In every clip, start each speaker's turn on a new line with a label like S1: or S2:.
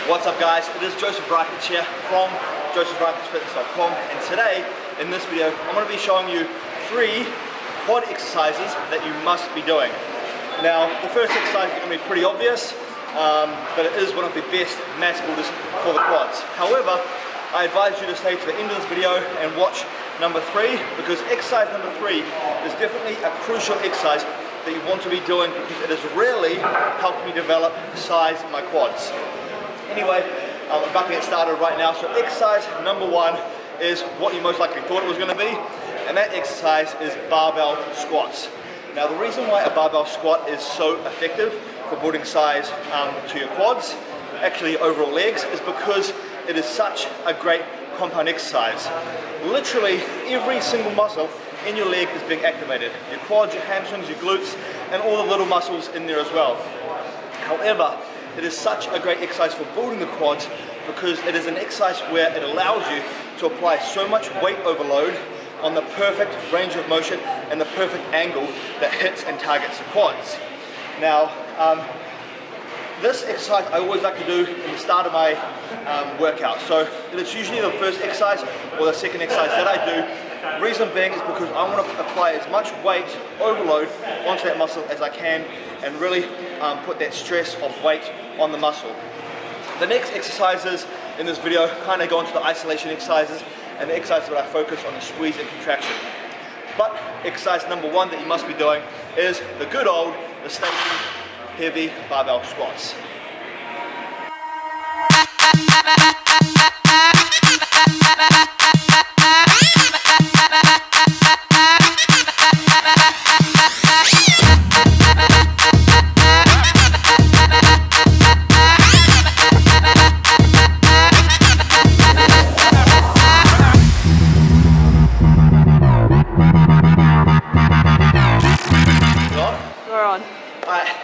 S1: What's up guys, it is Joseph Rakic here from josephrakicfitness.com, and today in this video I'm going to be showing you 3 quad exercises that you must be doing. Now the first exercise is going to be pretty obvious, but it is one of the best mass builders for the quads. However, I advise you to stay to the end of this video and watch number 3, because exercise number 3 is definitely a crucial exercise that you want to be doing, because it has really helped me develop size in my quads. Anyway, I'm about to get started right now. So exercise number 1 is what you most likely thought it was going to be, and that exercise is barbell squats. Now the reason why a barbell squat is so effective for building size to your quads, actually overall legs, is because it is such a great compound exercise. Literally every single muscle in your leg is being activated. Your quads, your hamstrings, your glutes, and all the little muscles in there as well. However, it is such a great exercise for building the quads because it is an exercise where it allows you to apply so much weight overload on the perfect range of motion and the perfect angle that hits and targets the quads. Now, this exercise I always like to do in the start of my workout. So it's usually the first exercise or the second exercise that I do. Reason being is because I want to apply as much weight overload onto that muscle as I can and really put that stress of weight on the muscle. The next exercises in this video kind of go into the isolation exercises, and the exercises that I focus on the squeeze and contraction. But exercise number 1 that you must be doing is the good old, the station heavy barbell squats.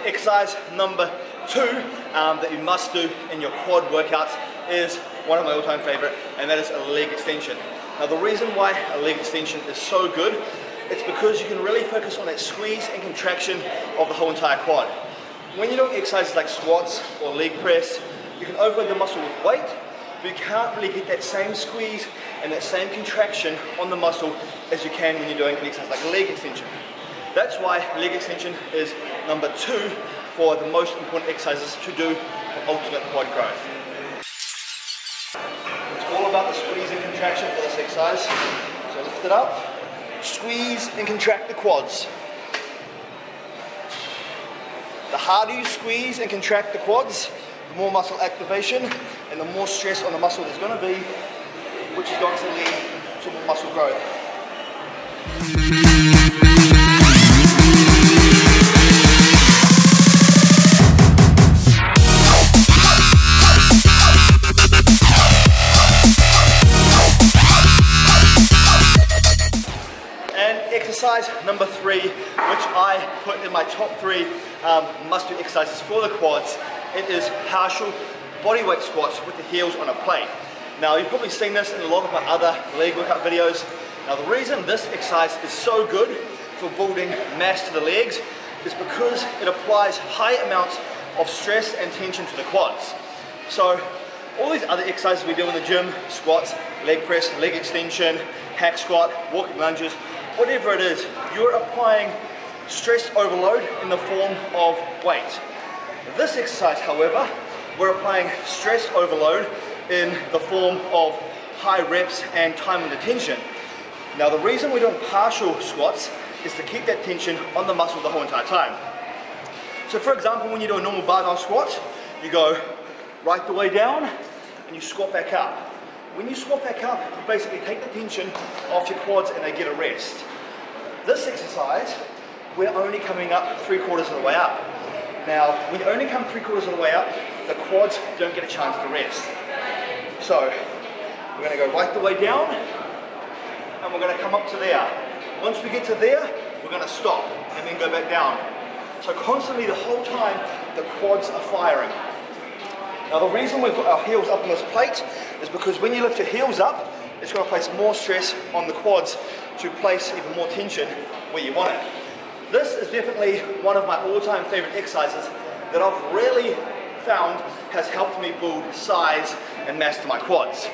S1: Exercise number 2 that you must do in your quad workouts is one of my all-time favorite, and that is a leg extension. Now the reason why a leg extension is so good, it's because you can really focus on that squeeze and contraction of the whole entire quad. When you're doing exercises like squats or leg press, you can overload the muscle with weight, but you can't really get that same squeeze and that same contraction on the muscle as you can when you're doing an exercise like a leg extension. That's why leg extension is number 2 for the most important exercises to do for ultimate quad growth. It's all about the squeeze and contraction for this exercise. So lift it up, squeeze and contract the quads. The harder you squeeze and contract the quads, the more muscle activation and the more stress on the muscle there's going to be, which is going to lead to more muscle growth. Exercise number 3, which I put in my top 3 must-do exercises for the quads, it is partial bodyweight squats with the heels on a plate. Now you've probably seen this in a lot of my other leg workout videos. Now the reason this exercise is so good for building mass to the legs is because it applies high amounts of stress and tension to the quads. So all these other exercises we do in the gym, squats, leg press, leg extension, hack squat, walking lunges, whatever it is, you're applying stress overload in the form of weight. This exercise, however, we're applying stress overload in the form of high reps and time under tension. Now the reason we're doing partial squats is to keep that tension on the muscle the whole entire time. So for example, when you do a normal barbell squat, you go right the way down and you squat back up. When you squat back up, you basically take the tension off your quads and they get a rest. This exercise, we're only coming up 3/4 of the way up. Now, when you only come 3/4 of the way up, the quads don't get a chance to rest. So, we're going to go right the way down, and we're going to come up to there. Once we get to there, we're going to stop, and then go back down. So constantly, the whole time, the quads are firing. Now the reason we've got our heels up on this plate is because when you lift your heels up, it's going to place more stress on the quads to place even more tension where you want it. This is definitely one of my all-time favorite exercises that I've really found has helped me build size and mass to my quads.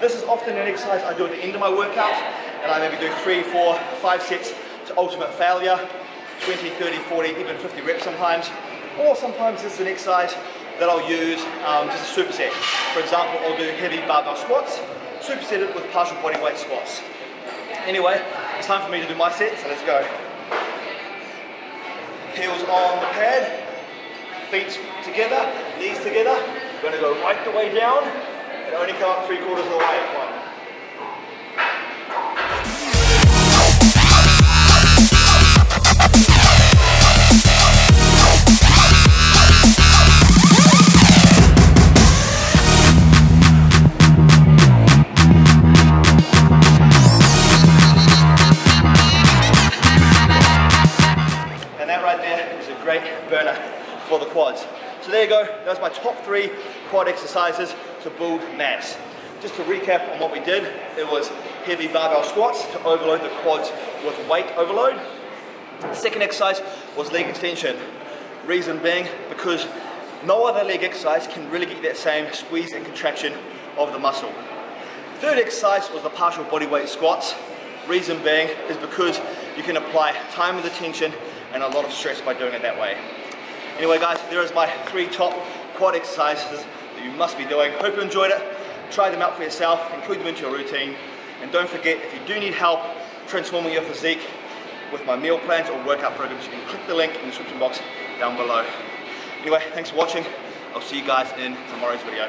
S1: This is often an exercise I do at the end of my workout, and I maybe do 3, 4, 5 sets to ultimate failure, 20, 30, 40, even 50 reps sometimes. Or sometimes this is an exercise that I'll use just a superset. For example, I'll do heavy barbell squats, supersetted with partial body weight squats. Anyway, it's time for me to do my set, so let's go. Heels on the pad, feet together, knees together. We're going to go right the way down and only come up 3/4 of the way. 1. Great burner for the quads. So there you go, that was my top 3 quad exercises to build mass. Just to recap on what we did, it was heavy barbell squats to overload the quads with weight overload. The second exercise was leg extension. Reason being, because no other leg exercise can really get that same squeeze and contraction of the muscle. Third exercise was the partial body weight squats. Reason being is because you can apply time and attention and a lot of stress by doing it that way. Anyway guys, there is my 3 top quad exercises that you must be doing. Hope you enjoyed it. Try them out for yourself, include them into your routine. And don't forget, if you do need help transforming your physique with my meal plans or workout programs, you can click the link in the description box down below. Anyway, thanks for watching. I'll see you guys in tomorrow's video.